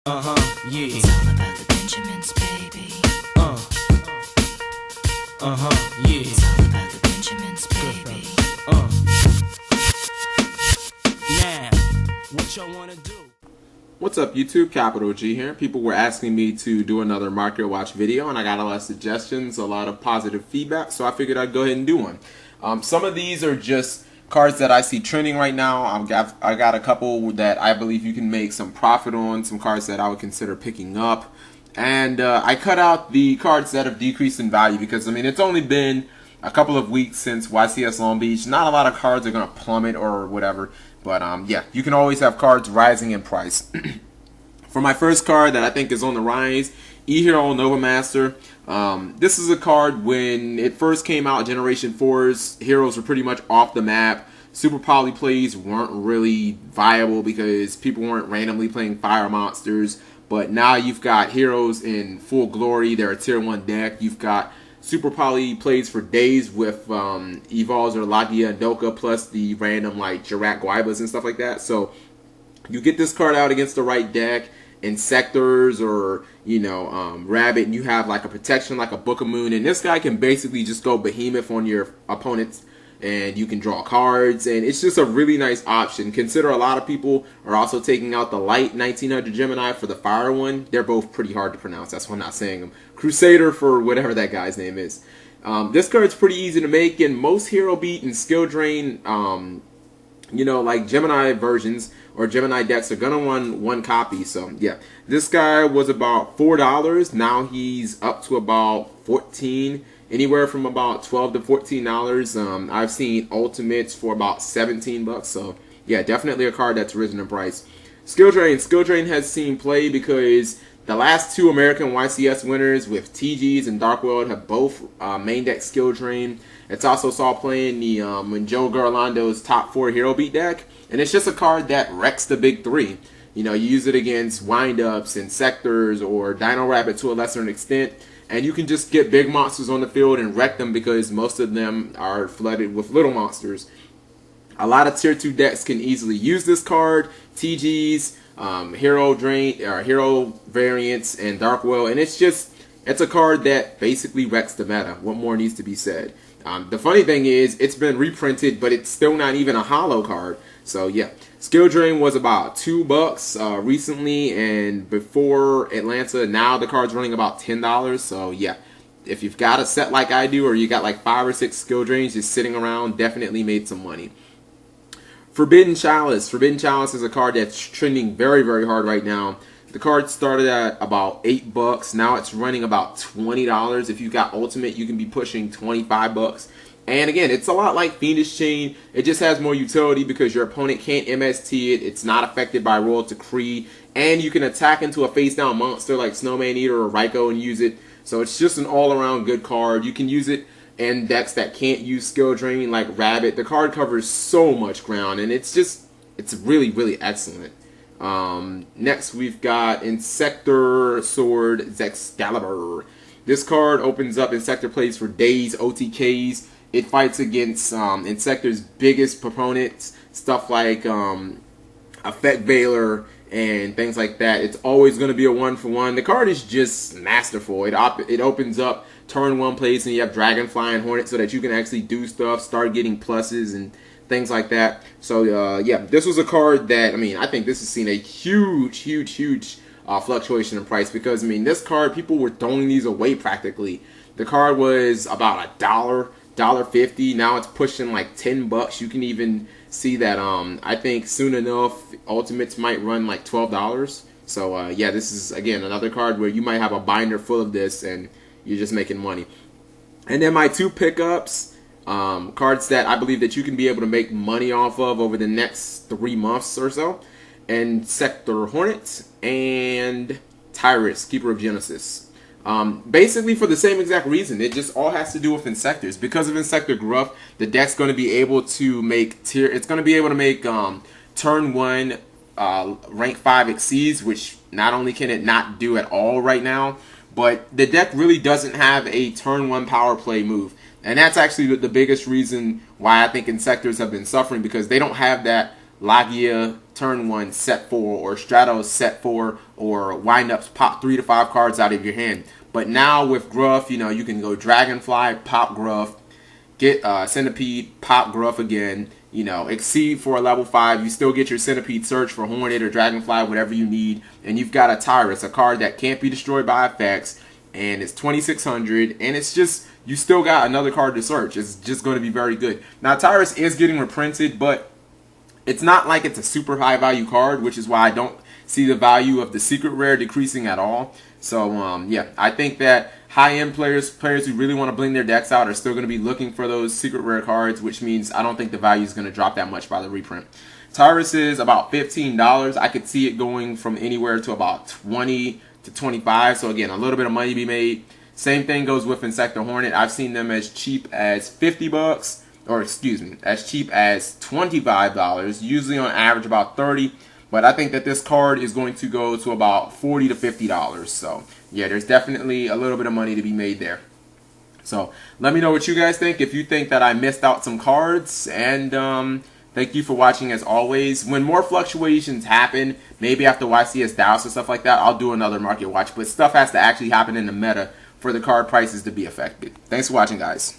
Yeah. It's all about the Benjamins, baby. Yeah. It's all about the Benjamins, baby. Now, what y'all wanna do? What's up YouTube, Capital G here. People were asking me to do another Marketwatch video and I got a lot of suggestions, a lot of positive feedback, so I figured I'd go ahead and do one. Some of these are just cards that I see trending right now. I got a couple that I believe you can make some profit on, some cards that I would consider picking up. And I cut out the cards that have decreased in value because, I mean, it's only been a couple of weeks since YCS Long Beach. Not a lot of cards are going to plummet or whatever. But yeah, you can always have cards rising in price. For my first card that I think is on the rise, EHero Nova Master. This is a card when it first came out, Generation 4's heroes were pretty much off the map. Super poly plays weren't really viable because people weren't randomly playing fire monsters. But now you've got heroes in full glory. They're a tier 1 deck. You've got super poly plays for days with Evolves or Lagia and Doka plus the random like Jirak Guaibas and stuff like that. So you get this card out against the right deck, Inzektors or, you know, Rabbit, and you have like a protection like a Book of Moon, and this guy can basically just go behemoth on your opponents and you can draw cards, and it's just a really nice option. Consider a lot of people are also taking out the light 1900 Gemini for the fire one. They're both pretty hard to pronounce, that's why I'm not saying them. Crusader for whatever that guy's name is. This card's pretty easy to make, and most hero beat and skill drain you know, like Gemini versions or Gemini decks are gonna run one copy. So yeah, this guy was about $4. Now he's up to about 14, anywhere from about $12 to $14. I've seen ultimates for about 17 bucks. So yeah, definitely a card that's risen in price. Skill Drain has seen play because the last two American YCS winners with TGs and Dark World have both main deck Skill Drain. It's also saw play in the when Joe Garlando's top 4 hero beat deck, and it's just a card that wrecks the big 3. You know, you use it against Windups and Sectors or Dino Rabbit to a lesser extent, and you can just get big monsters on the field and wreck them because most of them are flooded with little monsters. A lot of tier 2 decks can easily use this card, TGs, hero drain or hero variants, and Dark Well, and it's a card that basically wrecks the meta. What more needs to be said? The funny thing is, it's been reprinted, but it's still not even a holo card. So yeah, Skill Drain was about $2 recently, and before Atlanta, now the card's running about $10. So yeah, if you've got a set like I do, or you got like 5 or 6 Skill Drains just sitting around, definitely made some money. Forbidden Chalice. Forbidden Chalice is a card that's trending very, very hard right now. The card started at about $8. Now it's running about $20. If you got Ultimate, you can be pushing 25 bucks. And again, it's a lot like Fiendish Chain. It just has more utility because your opponent can't MST it. It's not affected by Royal Decree. And you can attack into a face-down monster like Snowman Eater or Raikou and use it. So it's just an all-around good card. You can use it in decks that can't use Skill Drain like Rabbit. The card covers so much ground, and it's really, really excellent. Next we've got Inzektor Sword Zexcaliber. This card opens up Inzektor plays for days, OTKs. It fights against Inzektor's biggest proponents, stuff like Effect Veiler and things like that. It's always going to be a 1-for-1. The card is just masterful. It opens up turn 1 plays and you have Dragonfly and Hornet so that you can actually do stuff, start getting pluses and things like that. So yeah, this was a card that, I mean, I think this has seen a huge fluctuation in price because, I mean, this card, people were throwing these away practically. The card was about $1, $1.50. Now it's pushing like 10 bucks. You can even see that I think soon enough Ultimates might run like $12. So yeah, this is again another card where you might have a binder full of this and you're just making money. And then my 2 pickups, cards that I believe that you can be able to make money off of over the next 3 months or so, Inzektor Hornet and Tiras, Keeper of Genesis. Basically for the same exact reason. It just all has to do with Inzektors. Because of Inzektor Gruff, the deck's going to be able to make turn 1 rank 5 exceeds, which not only can it not do at all right now, but the deck really doesn't have a turn 1 power play move. And that's actually the biggest reason why I think Inzektors have been suffering, because they don't have that Lagia turn 1 set 4 or Stratos set 4 or windups pop 3 to 5 cards out of your hand. But now with Gruff, you know, you can go Dragonfly, pop Gruff, get Centipede, pop Gruff again, you know, exceed for a level 5. You still get your Centipede search for Hornet or Dragonfly, whatever you need. And you've got a Tiras, a card that can't be destroyed by effects. And it's 2,600. And it's just, you still got another card to search. It's just going to be very good. Now, Tiras is getting reprinted, but it's not like it's a super high value card, which is why I don't see the value of the secret rare decreasing at all. So, yeah, I think that high-end players who really want to bling their decks out are still going to be looking for those secret rare cards, which means I don't think the value is going to drop that much by the reprint. Tiras is about $15. I could see it going from anywhere to about 20 to 25. So again, a little bit of money to be made. Same thing goes with Inzektor Hornet. I've seen them as cheap as $50, or excuse me, as cheap as $25. Usually on average about 30. But I think that this card is going to go to about $40 to $50. So, yeah, there's definitely a little bit of money to be made there. So, let me know what you guys think. If you think that I missed out some cards. And thank you for watching as always. When more fluctuations happen, maybe after YCS Dallas or stuff like that, I'll do another market watch. But stuff has to actually happen in the meta for the card prices to be affected. Thanks for watching, guys.